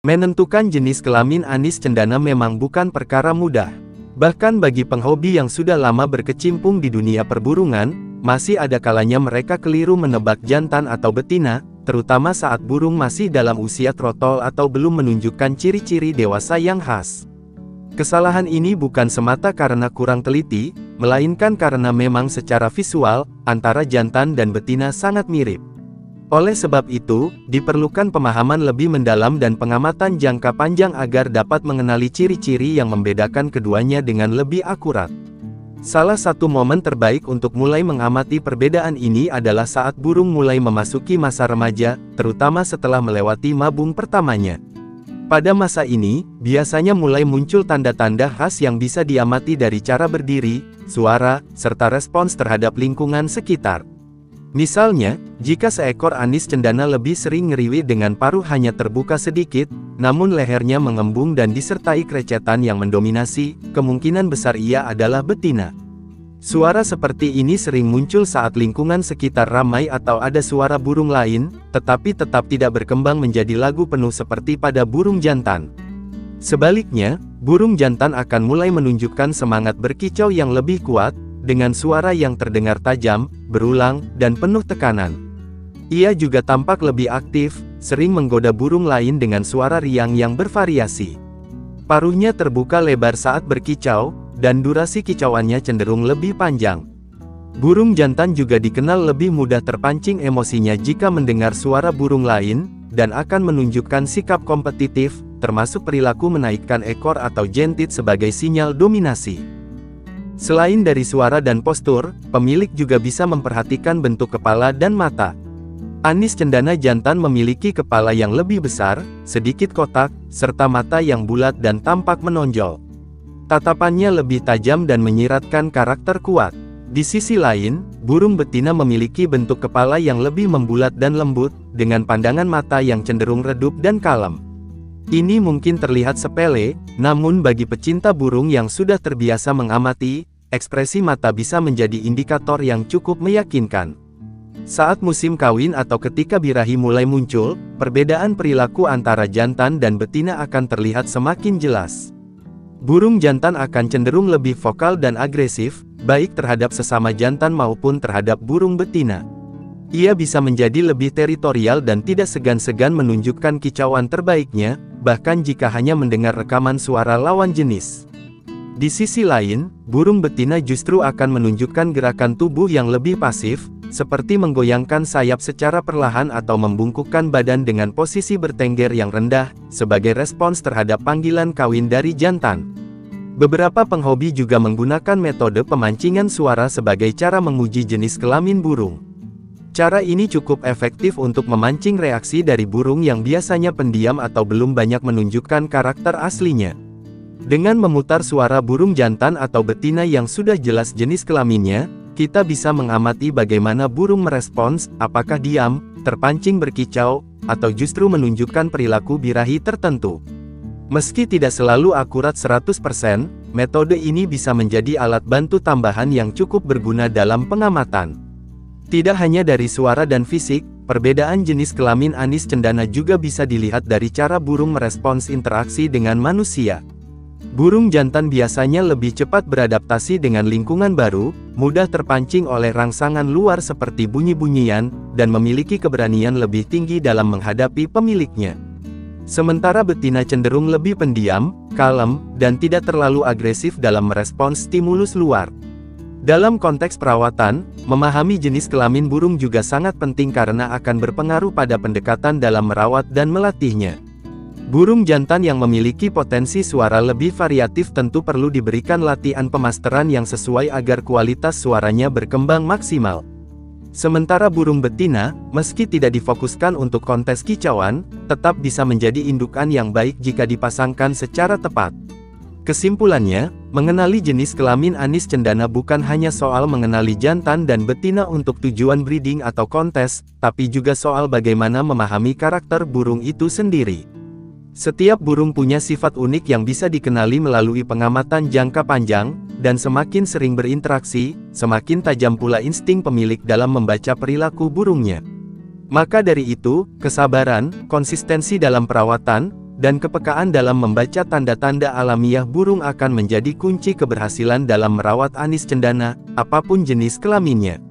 Menentukan jenis kelamin anis cendana memang bukan perkara mudah. Bahkan bagi penghobi yang sudah lama berkecimpung di dunia perburungan, masih ada kalanya mereka keliru menebak jantan atau betina, terutama saat burung masih dalam usia trotol atau belum menunjukkan ciri-ciri dewasa yang khas. Kesalahan ini bukan semata karena kurang teliti, melainkan karena memang secara visual, antara jantan dan betina sangat mirip. Oleh sebab itu, diperlukan pemahaman lebih mendalam dan pengamatan jangka panjang agar dapat mengenali ciri-ciri yang membedakan keduanya dengan lebih akurat. Salah satu momen terbaik untuk mulai mengamati perbedaan ini adalah saat burung mulai memasuki masa remaja, terutama setelah melewati mabung pertamanya. Pada masa ini, biasanya mulai muncul tanda-tanda khas yang bisa diamati dari cara berdiri, suara, serta respons terhadap lingkungan sekitar. Misalnya, jika seekor anis cendana lebih sering ngeriwi dengan paruh hanya terbuka sedikit, namun lehernya mengembung dan disertai krecetan yang mendominasi, kemungkinan besar ia adalah betina. Suara seperti ini sering muncul saat lingkungan sekitar ramai atau ada suara burung lain, tetapi tetap tidak berkembang menjadi lagu penuh seperti pada burung jantan. Sebaliknya, burung jantan akan mulai menunjukkan semangat berkicau yang lebih kuat, dengan suara yang terdengar tajam, berulang, dan penuh tekanan. Ia juga tampak lebih aktif, sering menggoda burung lain dengan suara riang yang bervariasi. Paruhnya terbuka lebar saat berkicau, dan durasi kicauannya cenderung lebih panjang. Burung jantan juga dikenal lebih mudah terpancing emosinya jika mendengar suara burung lain, dan akan menunjukkan sikap kompetitif, termasuk perilaku menaikkan ekor atau jentit sebagai sinyal dominasi. Selain dari suara dan postur, pemilik juga bisa memperhatikan bentuk kepala dan mata. Anis cendana jantan memiliki kepala yang lebih besar, sedikit kotak, serta mata yang bulat dan tampak menonjol. Tatapannya lebih tajam dan menyiratkan karakter kuat. Di sisi lain, burung betina memiliki bentuk kepala yang lebih membulat dan lembut, dengan pandangan mata yang cenderung redup dan kalem. Ini mungkin terlihat sepele, namun bagi pecinta burung yang sudah terbiasa mengamati, ekspresi mata bisa menjadi indikator yang cukup meyakinkan. Saat musim kawin atau ketika birahi mulai muncul, perbedaan perilaku antara jantan dan betina akan terlihat semakin jelas. Burung jantan akan cenderung lebih vokal dan agresif, baik terhadap sesama jantan maupun terhadap burung betina. Ia bisa menjadi lebih teritorial dan tidak segan-segan menunjukkan kicauan terbaiknya, bahkan jika hanya mendengar rekaman suara lawan jenis. Di sisi lain, burung betina justru akan menunjukkan gerakan tubuh yang lebih pasif, seperti menggoyangkan sayap secara perlahan atau membungkukkan badan dengan posisi bertengger yang rendah, sebagai respons terhadap panggilan kawin dari jantan. Beberapa penghobi juga menggunakan metode pemancingan suara sebagai cara menguji jenis kelamin burung. Cara ini cukup efektif untuk memancing reaksi dari burung yang biasanya pendiam atau belum banyak menunjukkan karakter aslinya. Dengan memutar suara burung jantan atau betina yang sudah jelas jenis kelaminnya, kita bisa mengamati bagaimana burung merespons, apakah diam, terpancing berkicau, atau justru menunjukkan perilaku birahi tertentu. Meski tidak selalu akurat 100%, metode ini bisa menjadi alat bantu tambahan yang cukup berguna dalam pengamatan. Tidak hanya dari suara dan fisik, perbedaan jenis kelamin anis cendana juga bisa dilihat dari cara burung merespons interaksi dengan manusia. Burung jantan biasanya lebih cepat beradaptasi dengan lingkungan baru, mudah terpancing oleh rangsangan luar seperti bunyi-bunyian, dan memiliki keberanian lebih tinggi dalam menghadapi pemiliknya. Sementara betina cenderung lebih pendiam, kalem, dan tidak terlalu agresif dalam merespons stimulus luar. Dalam konteks perawatan, memahami jenis kelamin burung juga sangat penting karena akan berpengaruh pada pendekatan dalam merawat dan melatihnya. Burung jantan yang memiliki potensi suara lebih variatif tentu perlu diberikan latihan pemasteran yang sesuai agar kualitas suaranya berkembang maksimal. Sementara burung betina, meski tidak difokuskan untuk kontes kicauan, tetap bisa menjadi indukan yang baik jika dipasangkan secara tepat. Kesimpulannya, mengenali jenis kelamin anis cendana bukan hanya soal mengenali jantan dan betina untuk tujuan breeding atau kontes, tapi juga soal bagaimana memahami karakter burung itu sendiri. Setiap burung punya sifat unik yang bisa dikenali melalui pengamatan jangka panjang, dan semakin sering berinteraksi, semakin tajam pula insting pemilik dalam membaca perilaku burungnya. Maka dari itu, kesabaran, konsistensi dalam perawatan, Dan kepekaan dalam membaca tanda-tanda alamiah burung akan menjadi kunci keberhasilan dalam merawat anis cendana, apapun jenis kelaminnya.